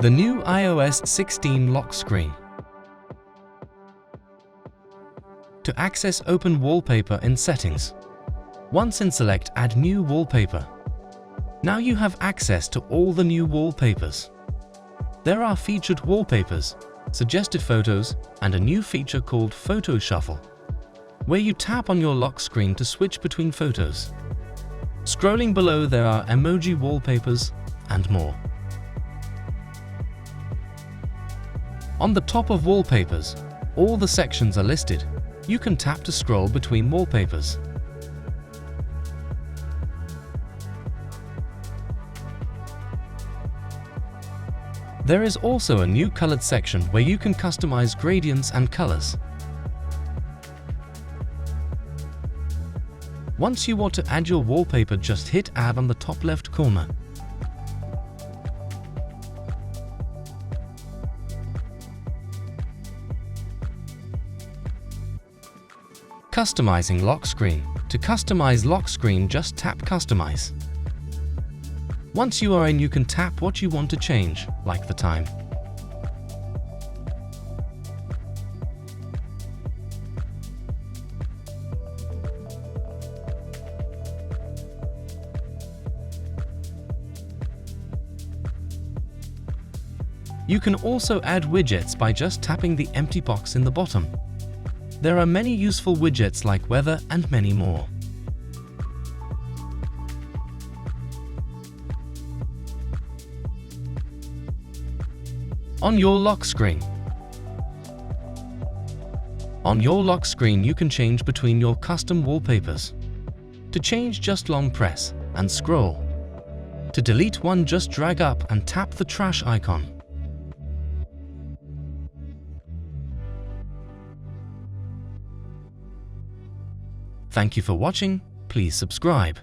The new iOS 16 lock screen. To access open wallpaper in Settings. Once in Select, add new wallpaper. Now you have access to all the new wallpapers. There are featured wallpapers, suggested photos, and a new feature called Photo Shuffle, where you tap on your lock screen to switch between photos. Scrolling below, there are emoji wallpapers and more. On the top of wallpapers, all the sections are listed. You can tap to scroll between wallpapers. There is also a new colored section where you can customize gradients and colors. Once you want to add your wallpaper, just hit Add on the top left corner. Customizing lock screen. To customize lock screen, just tap Customize. Once you are in, you can tap what you want to change, like the time. You can also add widgets by just tapping the empty box in the bottom. There are many useful widgets like weather and many more. On your lock screen. On your lock screen, you can change between your custom wallpapers. To change, just long press and scroll. To delete one, just drag up and tap the trash icon. Thank you for watching. Please subscribe.